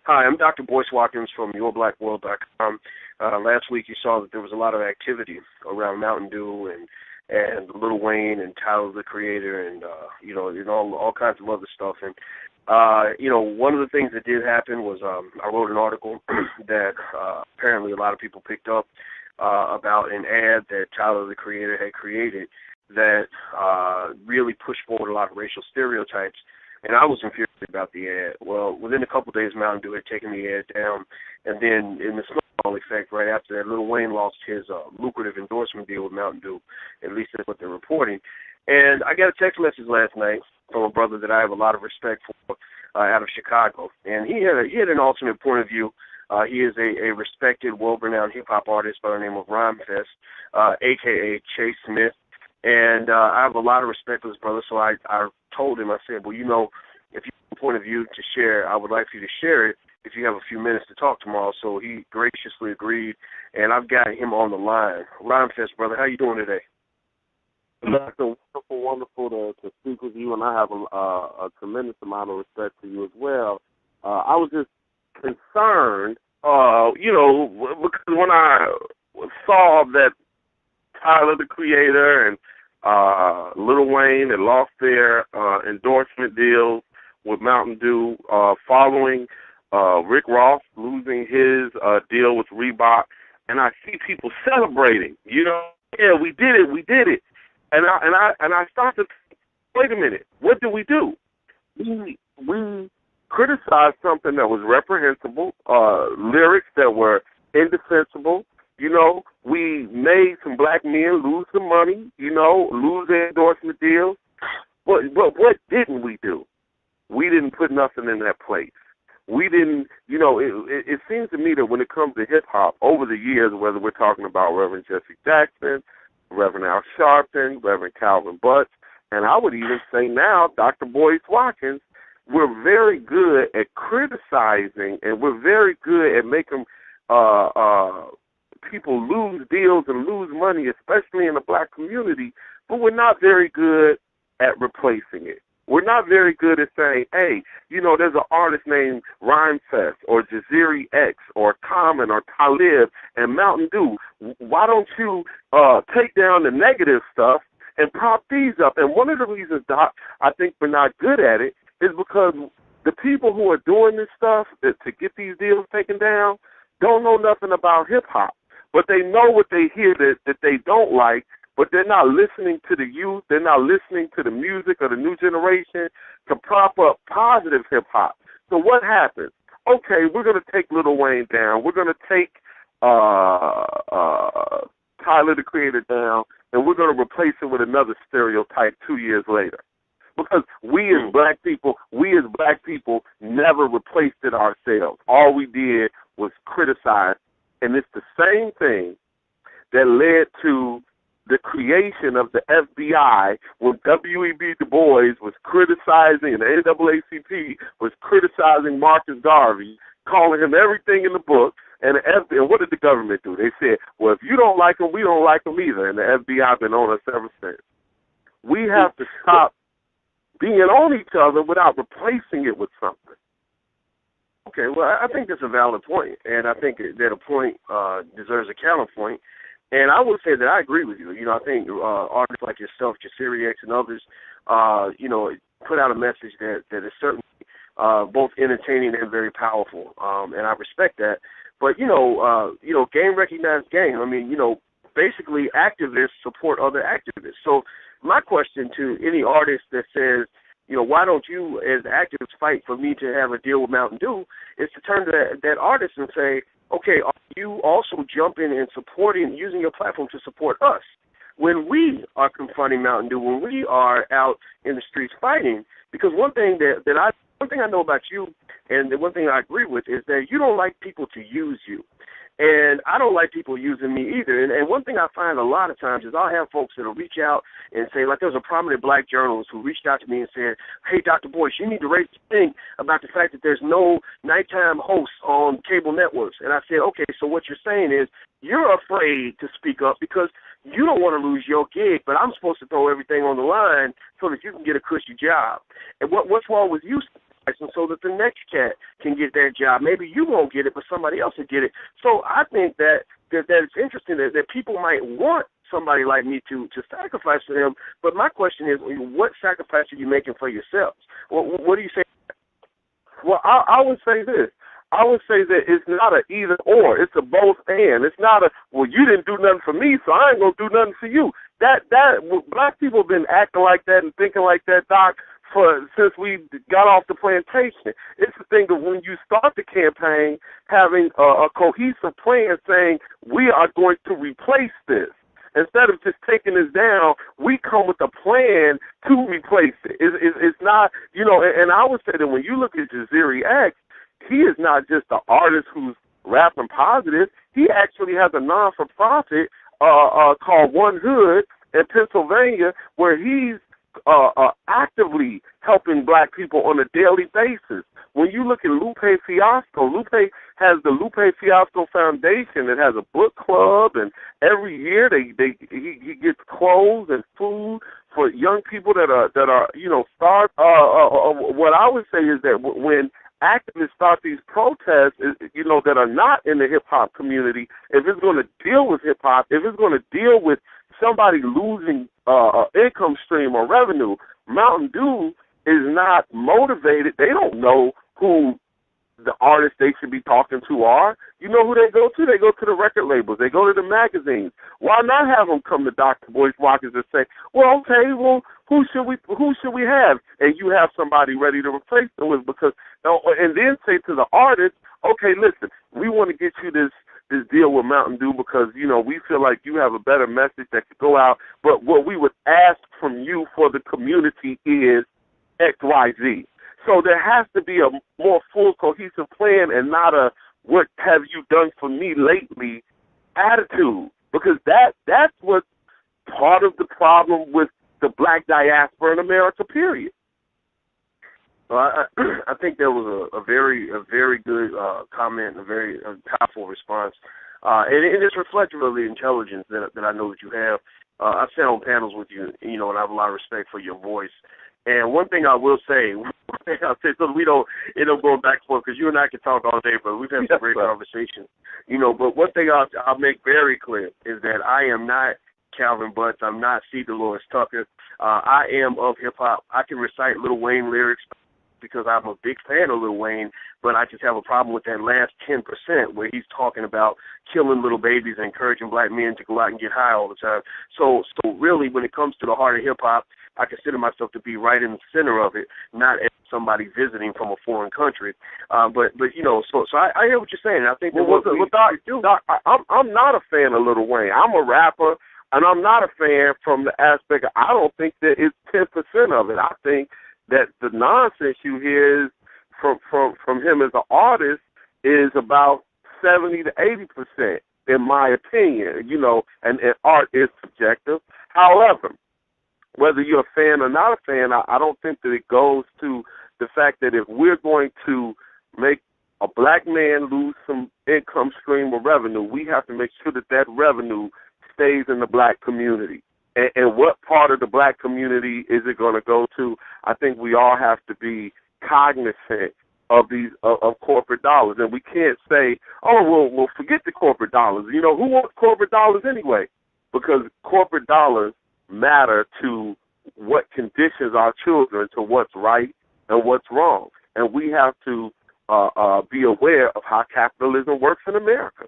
Hi, I'm Dr. Boyce Watkins from YourBlackWorld.com. Last week you saw that there was a lot of activity around Mountain Dew and Lil Wayne and Tyler the Creator and and all kinds of other stuff. And one of the things that did happen was I wrote an article that apparently a lot of people picked up about an ad that Tyler the Creator had created that really pushed forward a lot of racial stereotypes. And I was infuriated about the ad. Well, within a couple of days, Mountain Dew had taken the ad down. And then in the snowball effect, right after that, Lil Wayne lost his lucrative endorsement deal with Mountain Dew. At least that's what they're reporting. And I got a text message last night from a brother that I have a lot of respect for out of Chicago. And he had an alternate point of view. He is a respected, well-renowned hip-hop artist by the name of Rhymefest, a.k.a. Chase Smith. And I have a lot of respect for this brother, so I told him, I said, well, if you have a point of view to share, I would like for you to share it if you have a few minutes to talk tomorrow. So he graciously agreed, and I've got him on the line. Rhymefest, brother, how you doing today? Dr. Wonderful to speak with you, and I have a tremendous amount of respect for you as well. I was just concerned, because when I saw that Tyler, the Creator, and Lil Wayne had lost their endorsement deals with Mountain Dew following Rick Ross losing his deal with Reebok, and I see people celebrating. Yeah, we did it. And I started to think, wait a minute, what did we do? We criticized something that was reprehensible, lyrics that were indefensible. We made some black men lose some money, lose their endorsement deals. But what didn't we do? We didn't put nothing in that place. We didn't, it seems to me that when it comes to hip-hop, over the years, whether we're talking about Reverend Jesse Jackson, Reverend Al Sharpton, Reverend Calvin Butts, and I would even say now Dr. Boyce Watkins, we're very good at criticizing, and we're very good at making people lose deals and lose money, especially in the black community, but we're not very good at replacing it. We're not very good at saying, hey, there's an artist named Rhymefest or Jaziri X or Common or Talib and Mountain Dew. Why don't you take down the negative stuff and prop these up? And one of the reasons, Doc, I think we're not good at it is because the people who are doing this stuff to get these deals taken down don't know nothing about hip-hop. But they know what they hear that they don't like, but they're not listening to the youth. They're not listening to the music of the new generation to prop up positive hip-hop. So what happens? Okay, we're going to take Lil Wayne down. We're going to take Tyler, the Creator, down, and we're going to replace it with another stereotype 2 years later. Because we as black people never replaced it ourselves. All we did was criticize. And it's the same thing that led to the creation of the FBI when W.E.B. Du Bois was criticizing, and the NAACP was criticizing Marcus Garvey, calling him everything in the book. And what did the government do? They said, well, if you don't like him, we don't like him either. And the FBI been on us ever since. We have to stop being on each other without replacing it with something. Okay, well, I think that's a valid point, and I think that a point deserves a counterpoint. And I would say that I agree with you. I think artists like yourself, Jaziri X, and others, put out a message that is certainly both entertaining and very powerful, and I respect that. But, game recognized game. I mean, basically activists support other activists. So my question to any artist that says, why don't you, as activists, fight for me to have a deal with Mountain Dew, is to turn to that artist and say, okay, are you also jumping and supporting, using your platform to support us? When we are confronting Mountain Dew, when we are out in the streets fighting, because one thing I know about you, and the one thing I agree with, is that you don't like people to use you. And I don't like people using me either. And one thing I find a lot of times is I'll have folks that will reach out and say, like there was a prominent black journalist who reached out to me and said, hey, Dr. Boyce, you need to raise the thing about the fact that there's no nighttime hosts on cable networks. And I said, okay, so what you're saying is you're afraid to speak up because you don't want to lose your gig, but I'm supposed to throw everything on the line so that you can get a cushy job. And what's wrong with you and so that the next cat can get that job. Maybe you won't get it, but somebody else will get it. So I think that it's interesting that people might want somebody like me to sacrifice for them. But my question is, what sacrifice are you making for yourselves? What do you say? Well, I would say this. I would say that it's not a either or. It's a both and. It's not a, well, you didn't do nothing for me, so I ain't going to do nothing for you. Black people have been acting like that and thinking like that, Doc, since we got off the plantation. It's the thing that when you start the campaign, having a cohesive plan saying we are going to replace this. Instead of just taking this down, we come with a plan to replace it. It's not, and I would say that when you look at Jaziri X, he is not just an artist who's rapping positive. He actually has a non-for-profit called One Hood in Pennsylvania where he's actively helping black people on a daily basis. When you look at Lupe Fiasco, Lupe has the Lupe Fiasco Foundation that has a book club, and every year he gets clothes and food for young people that are start. What I would say is that when activists start these protests, that are not in the hip hop community, if it's going to deal with hip hop, if it's going to deal with somebody losing income stream or revenue, Mountain Dew is not motivated. They don't know who the artists they should be talking to are. You know who they go to? They go to the record labels. They go to the magazines. Why not have them come to Dr. Boyce Watkins and say, well, okay, who should we have? And you have somebody ready to replace them with, and then say to the artist, okay, listen, we want to get you this deal with Mountain Dew because, we feel like you have a better message that could go out, but what we would ask from you for the community is XYZ. So there has to be a more full, cohesive plan and not a what have you done for me lately attitude, because that's what's part of the problem with the black diaspora in America, period. Well, I think that was a very good comment, a very powerful response, and it's reflective of the intelligence that I know that you have. I've sat on panels with you, and I have a lot of respect for your voice. And one thing I will say, so we don't end up going back and forth, because you and I can talk all day, but we've had some great conversations. But one thing I'll make very clear is that I am not Calvin Butts. I'm not C. Dolores Tucker. I am of hip-hop. I can recite Lil Wayne lyrics because I'm a big fan of Lil Wayne, but I just have a problem with that last 10% where he's talking about killing little babies and encouraging black men to go out and get high all the time. So really, when it comes to the heart of hip-hop, I consider myself to be right in the center of it, not as somebody visiting from a foreign country. So I hear what you're saying. I think Doc, I'm not a fan of Lil Wayne. I'm a rapper, and I'm not a fan from the aspect of, I don't think that it's 10% of it. I think that the nonsense you hear is from him as an artist is about 70 to 80%, in my opinion. And art is subjective. However, whether you're a fan or not a fan, I don't think that it goes to the fact that if we're going to make a black man lose some income stream or revenue, we have to make sure that revenue stays in the black community. And what part of the black community is it going to go to? I think we all have to be cognizant of these of corporate dollars, and we can't say, oh, well, forget the corporate dollars. Who wants corporate dollars anyway? Because corporate dollars matter to what conditions our children to what's right and what's wrong. And we have to be aware of how capitalism works in America.